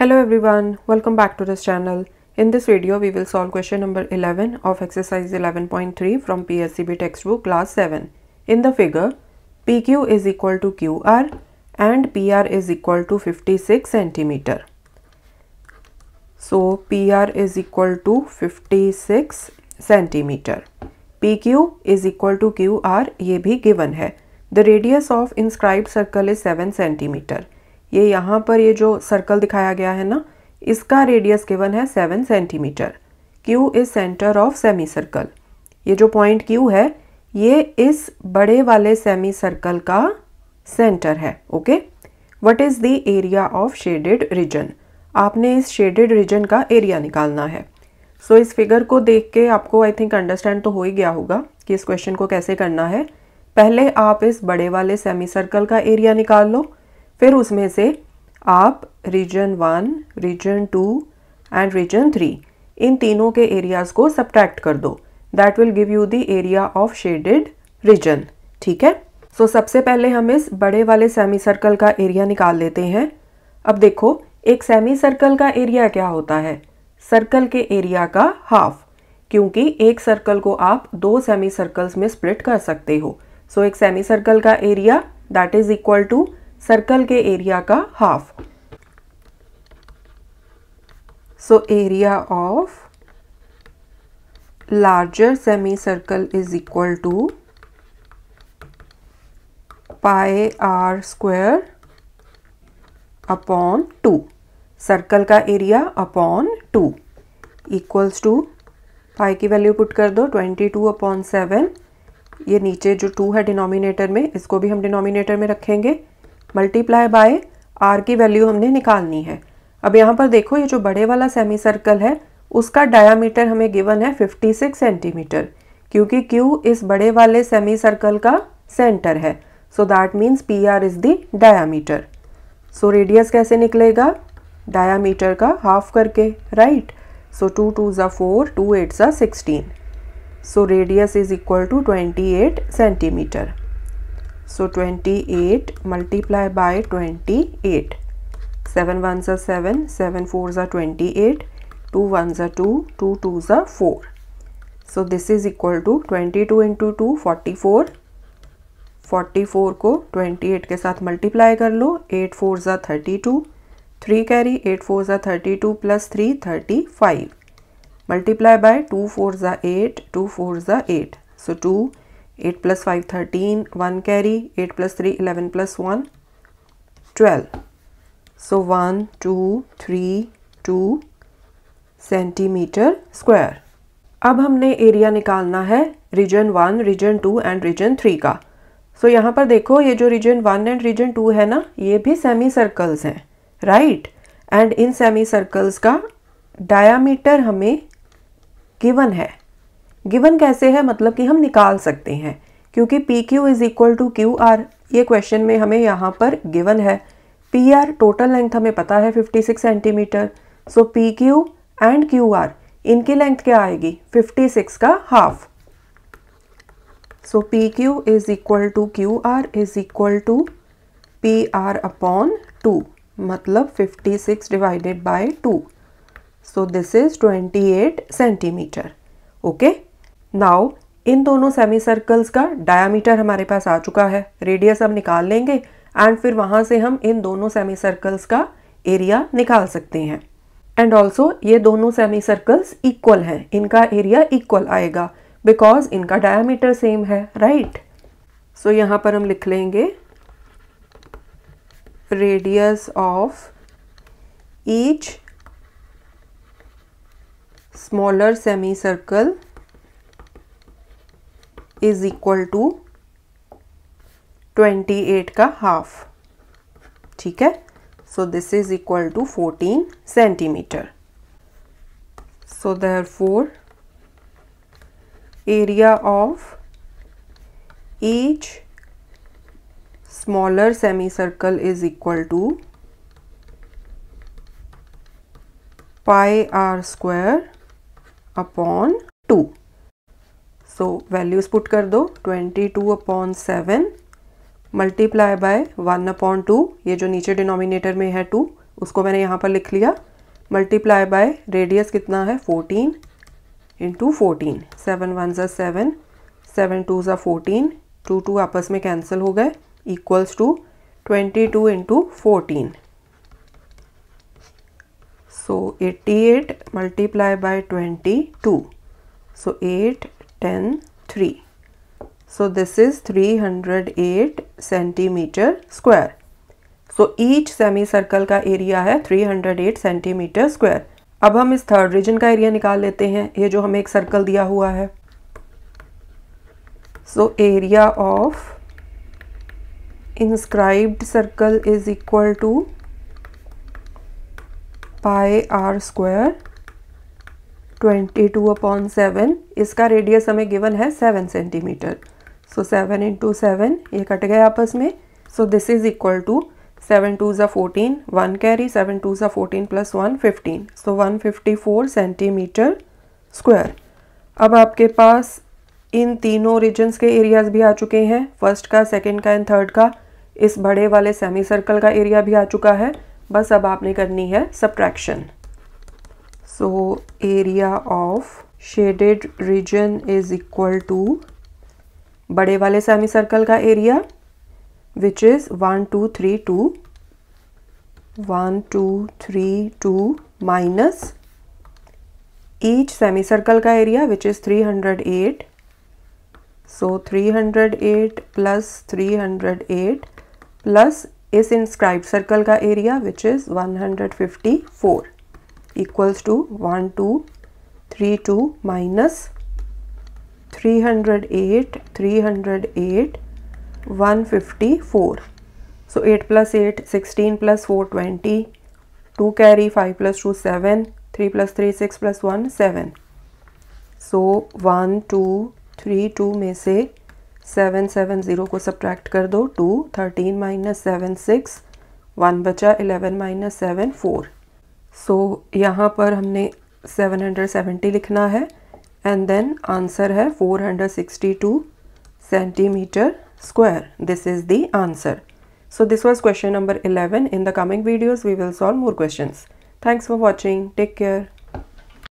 Hello everyone, welcome back to this channel. In this video, we will solve question number 11 of exercise 11.3 from PSCB textbook class 7. In the figure, PQ is equal to QR and PR is equal to 56 centimeter. So PR is equal to 56 centimeter. PQ is equal to QR ये भी given है. The radius of inscribed circle is 7 centimeter. ये यहाँ पर ये जो circle दिखाया गया है ना, इसका रेडियस गिवन है 7 centimetre. Q is centre of semi circle. ये जो पॉइंट Q है ये इस बड़े वाले सेमी सर्कल का सेंटर है. Okay, what is the area of shaded reason? आपने इस शेडेड रीजन का एरिया निकालना है. सो इस फिगर को देख के आपको आई थिंक अंडरस्टैंड तो हो ही गया होगा कि इस क्वेश्चन को कैसे करना है. पहले आप इस बड़े वाले सेमी सर्कल का एरिया निकाल लो, फिर उसमें से आप रीजन 1, रीजन 2 एंड रीजन 3 इन तीनों के एरियाज को सब्ट्रैक्ट कर दो. That will give you the area of shaded reason. ठीक है, सो सबसे पहले हम इस बड़े वाले सेमी सर्कल का एरिया निकाल लेते हैं. अब देखो, एक सेमी सर्कल का एरिया क्या होता है? सर्कल के एरिया का हाफ, क्योंकि एक सर्कल को आप दो सेमी सर्कल्स में स्प्लिट कर सकते हो. सो एक सेमी सर्कल का area that is equal to circle के एरिया का half. So area of larger semi circle is equal to pi r square upon 2. Circle का area upon 2 equals to pi की value put कर दो 22 upon 7. ये नीचे जो 2 है डिनोमिनेटर में, इसको भी हम डिनोमिनेटर में रखेंगे. मल्टीप्लाई बाय आर की वैल्यू हमने निकालनी है. अब यहाँ पर देखो, ये जो बड़े वाला सेमी सर्कल है उसका डायामीटर हमें गिवन है 56 सेंटीमीटर, क्योंकि Q इस बड़े वाले सेमी सर्कल का सेंटर है. So that means PR is the diameter. So radius कैसे निकलेगा? डायामीटर का हाफ करके, राइट. सो 2 2 ज़ा 4, 2 8 ज़ा 16. So radius is equal to 28 centimetre. So 28 multiply by 28. 7 1s are 7, 7 4s are 28, 2 1s are 2, 2 2s are 4. So this is equal to 22 into 2 44. 44 को 28 के साथ multiply कर लो. 8 4s are 32. 3 carry, 8 4s are 32 plus 3 35. Multiply by 2 4s are 8, 2 4s are 8. So 2 8 plus 5 13, 1 carry, 8 plus 3 11 plus 1 12. So 1 2 3 2 centimetre square. अब हमने area निकालना है reason 1, reason 2 and reason 3 का. सो यहाँ पर देखो, ये जो रीजन 1 एंड रीजन 2 है ना, ये भी सेमी सर्कल्स हैं, right. And in semi circles का डायामीटर हमें गिवन है. गिवन कैसे है? मतलब कि हम निकाल सकते हैं, क्योंकि PQ is equal to QR ये क्वेश्चन में हमें यहाँ पर गिवन है. PR टोटल लेंथ हमें पता है 56 centimetre. So PQ and QR इनकी लेंथ क्या आएगी? 56 का half. So PQ is equal to QR is equal to PR upon 2, मतलब 56 divided by 2. So this is 28 centimetre. Okay, now in दोनों सेमी सर्कल्स का डायामीटर हमारे पास आ चुका है. रेडियस हम निकाल लेंगे एंड फिर वहां से हम इन दोनों सेमी सर्कल्स का एरिया निकाल सकते हैं. एंड ऑल्सो ये दोनों सेमी सर्कल्स इक्वल हैं, इनका एरिया इक्वल आएगा बिकॉज इनका डायामीटर सेम है, राइट. सो यहाँ पर हम लिख लेंगे radius of each smaller semi circle is equal to 28 का हाफ. ठीक है, so this is equal to 14 centimetre. So therefore area of each smaller semi circle is equal to pi r square upon 2. So values put कर दो 22 upon 7 multiply by 1 upon 2, ये जो नीचे denominator में है 2, उसको मैंने यहाँ पर लिख लिया, मल्टीप्लाई बाय रेडियस कितना है 14 इंटू 14, 7 1 ज़ा 7, 7 2 ज़ा 14, 2 2 आपस में कैंसिल हो गए, equals to 22 into 14. So 88 multiply by 22. So 8, 10, 3. So this is 308 centimeter square. So each semicircle का एरिया है 308 सेंटीमीटर स्क्वायर. अब हम इस थर्ड रीजन का एरिया निकाल लेते हैं. ये जो हमें एक सर्कल दिया हुआ है. So area of inscribed circle is equal to pi r square 22/7. इसका रेडियस हमें गिवन है 7 सेंटीमीटर. सो 7 इंटू 7, ये कट गए आपस में. So this is equal to 7 2 ज़ा 14, 1 कैरी, 7 2 ज़ा 14 प्लस 1 15. सो 154 सेंटीमीटर स्क्वायर. अब आपके पास इन तीनों रीजन्स के एरियाज भी आ चुके हैं. फर्स्ट का, सेकंड का एंड थर्ड का. इस बड़े वाले सेमी सर्कल का एरिया भी आ चुका है. बस अब आपने करनी है subtraction. So area of shaded region is equal to बड़े वाले सेमी सर्कल का area which is 1 2 3 2 1 2 3 2 minus each semi circle का area which is 308. So 308 plus 308 plus इस इंस्क्राइब्ड सर्कल का area which is 154 equals to 1232 minus 308 154. So 8 plus 8 16 plus 4 20, 2 carry, 5 plus 2 7, 3 plus 3 6 plus 1 7. सो 1232 में से 7 7 0 को subtract कर दो. 2 13 minus 7 6, 1 बचा, 11 माइनस 7 4. सो यहाँ पर हमने 770 लिखना है एंड देन आंसर है 462 centimetre square. This is the answer. So this was question number 11. In the coming videos we will solve more questions. Thanks for watching. Take care.